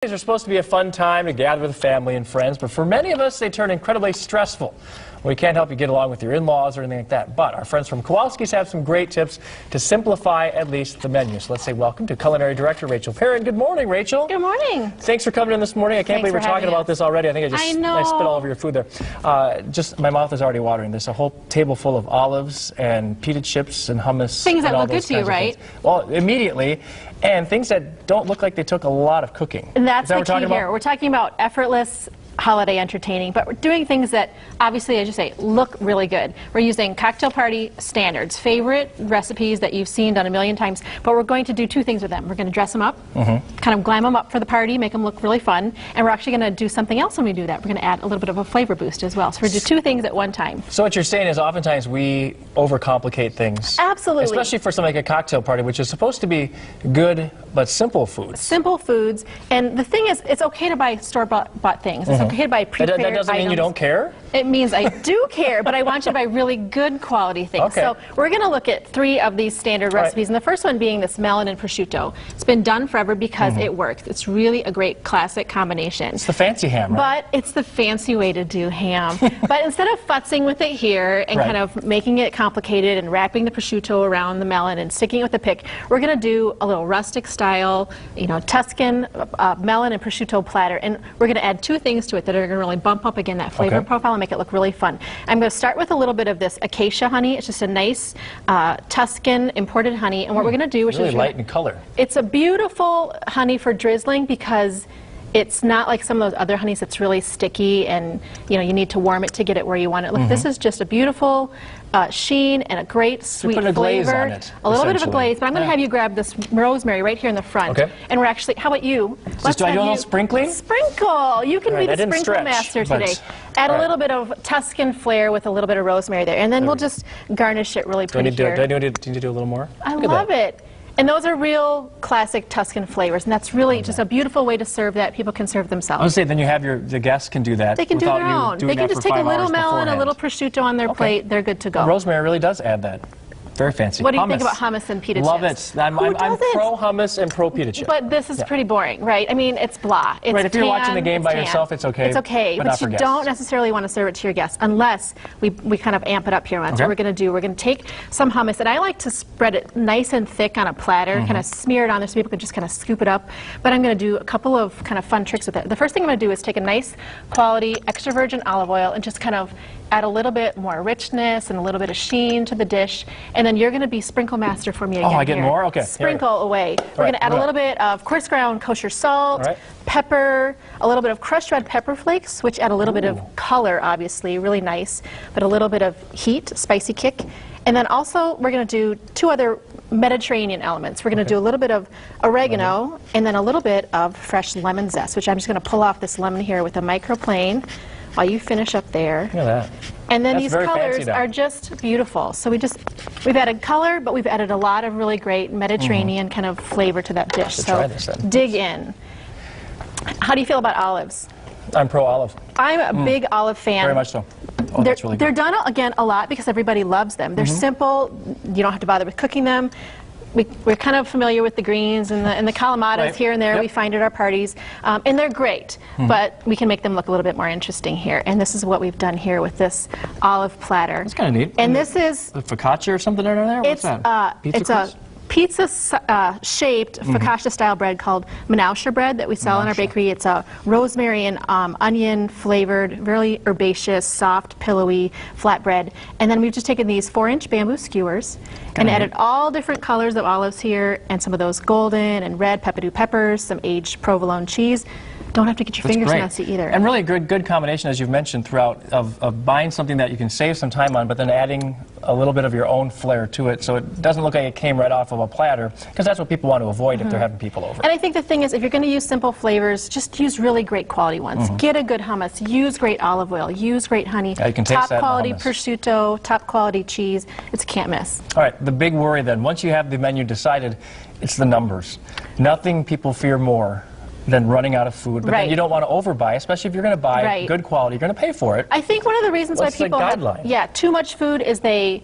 Holidays are supposed to be a fun time to gather with family and friends, but for many of us, they turn incredibly stressful. We can't help you get along with your in-laws or anything like that, but our friends from Kowalski's have some great tips to simplify at least the menu. So let's say welcome to Culinary Director Rachel Perrin. Good morning, Rachel. Good morning. Thanks for coming in this morning. I can't believe we're talking about this already. I think I spit all over your food there. My mouth is already watering. There's a whole table full of olives and pita chips and hummus. Things that look good to you, right? Well, immediately. And things that don't look like they took a lot of cooking. And that's the key here. We're talking about effortless holiday entertaining, but we're doing things that obviously, as you say, look really good. We're using cocktail party standards, favorite recipes that you've seen done a million times, but we're going to do two things with them. We're going to dress them up, kind of glam them up for the party, make them look really fun, and we're actually going to do something else when we do that. We're going to add a little bit of a flavor boost as well. So we're going to do two things at one time. So what you're saying is oftentimes we overcomplicate things. Absolutely. Especially for something like a cocktail party, which is supposed to be good but simple foods. Simple foods. And the thing is, it's okay to buy store-bought things. It's okay to buy prepared items. That doesn't mean you don't care? It means I do care, but I want you to buy really good quality things. Okay. So we're going to look at three of these standard recipes, and the first one being this melon and prosciutto. It's been done forever because it works. It's really a great classic combination. It's the fancy ham, right? But it's the fancy way to do ham. But instead of futzing with it here and kind of making it complicated and wrapping the prosciutto around the melon and sticking it with the pick, we're going to do a little rustic style, Tuscan melon and prosciutto platter, and we're going to add two things to it that are going to really bump up again that flavor profile and make it look really fun. I'm going to start with a little bit of this acacia honey. It's just a nice Tuscan imported honey, and what we're going to do is really light in color. It's a beautiful honey for drizzling because it's not like some of those other honeys that's really sticky and you need to warm it to get it where you want it. Look, this is just a beautiful sheen and a great sweet flavor. Glaze on it, a little bit of a glaze, but I'm going to have you grab this rosemary right here in the front. And we're actually, how about you? Let's do a little sprinkling? Sprinkle! You can be the sprinkle master today. Add a little bit of Tuscan flair with a little bit of rosemary there, and then we'll just garnish it really pretty here. Do I need to do a little more? I love it. And those are real classic Tuscan flavors, and that's really just a beautiful way to serve that. People can serve themselves. I was going to say, then you have the guests can do that. They can do their own. They can just take a little melon, a little prosciutto on their plate. They're good to go. The rosemary really does add that. Very fancy. What do you think about hummus and pita chips? Love it. I'm pro hummus and pro pita chips. But this is pretty boring, right? I mean, it's blah. It's right, if you're watching the game by yourself, it's okay. It's okay, but you don't necessarily want to serve it to your guests unless we kind of amp it up here. That's what we're going to do. We're going to take some hummus, and I like to spread it nice and thick on a platter, kind of smear it on there so people can just kind of scoop it up. But I'm going to do a couple of kind of fun tricks with it. The first thing I'm going to do is take a nice quality extra virgin olive oil and just kind of add a little bit more richness and a little bit of sheen to the dish, and then you're going to be sprinkle master for me again. Oh, I get more? Okay. Sprinkle away. We're going to add a little bit of coarse ground kosher salt, pepper, a little bit of crushed red pepper flakes, which add a little bit of color, obviously, really nice, but a little bit of heat, spicy kick. And then also, we're going to do two other Mediterranean elements. We're going to do a little bit of oregano and then a little bit of fresh lemon zest, which I'm just going to pull off this lemon here with a microplane while you finish up there. Look at that. And then these colors are just beautiful. So we've added color, but we've added a lot of really great Mediterranean kind of flavor to that dish. So dig in. How do you feel about olives? I'm pro olive. I'm a big olive fan. Very much so. Oh, that's really good. They're done, again, a lot because everybody loves them. They're simple. You don't have to bother with cooking them. We're kind of familiar with the greens and the calamatas here and there we find at our parties, and they're great, but we can make them look a little bit more interesting here. And this is what we've done here with this olive platter. That's kind of neat. And this is a focaccia or something under there? What's that? It's a pizza-shaped focaccia-style bread called Menasha bread that we sell in our bakery. It's a rosemary and onion-flavored, very herbaceous, soft, pillowy flatbread. And then we've just taken these 4-inch bamboo skewers and added all different colors of olives here and some of those golden and red peppadew peppers, some aged provolone cheese. Don't have to get your fingers messy either. And really a good combination, as you've mentioned throughout, of buying something that you can save some time on, but then adding a little bit of your own flair to it, so it doesn't look like it came right off of a platter, because that's what people want to avoid if they're having people over. And I think the thing is, if you're going to use simple flavors, just use really great quality ones. Get a good hummus, use great olive oil, use great honey, you can taste top quality prosciutto, top quality cheese. It's can't miss. All right, the big worry then, once you have the menu decided, it's the numbers. Nothing people fear more than running out of food. But then you don't want to overbuy, especially if you're going to buy good quality. You're going to pay for it. I think one of the reasons why people have too much food is they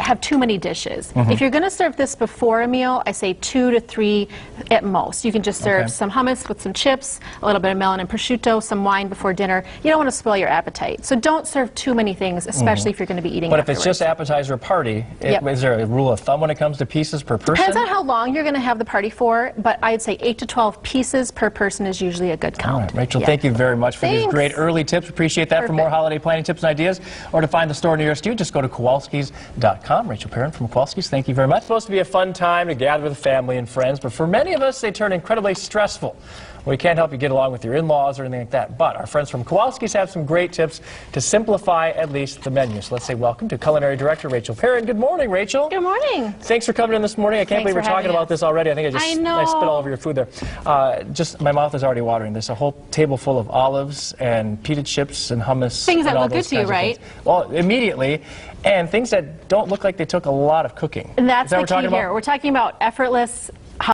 have too many dishes. If you're going to serve this before a meal, I say 2 to 3 at most. You can just serve some hummus with some chips, a little bit of melon and prosciutto, some wine before dinner. You don't want to spoil your appetite. So don't serve too many things, especially if you're going to be eating But afterwards. if it's just appetizer party, is there a rule of thumb when it comes to pieces per person? Depends on how long you're going to have the party for, but I'd say 8 to 12 pieces per person is usually a good count. All right, Rachel, thank you very much for these great early tips. Appreciate that. For more holiday planning tips and ideas, or to find the store nearest you, just go to Kowalskis.com. Rachel Perrin from Kowalskis, thank you very much. It's supposed to be a fun time to gather with family and friends, but for many of us, they turn incredibly stressful. We can't help you get along with your in-laws or anything like that, but our friends from Kowalskis have some great tips to simplify at least the menu. So let's say welcome to Culinary Director Rachel Perrin. Good morning, Rachel. Good morning. Thanks for coming in this morning. I can't believe we're talking about this already. I think I spit all over your food there. My mouth is already watering. There's a whole table full of olives and pita chips and hummus. Things that look good to you, right? Well, immediately. And things that don't look like they took a lot of cooking. And that's the key here. We're talking about Effortless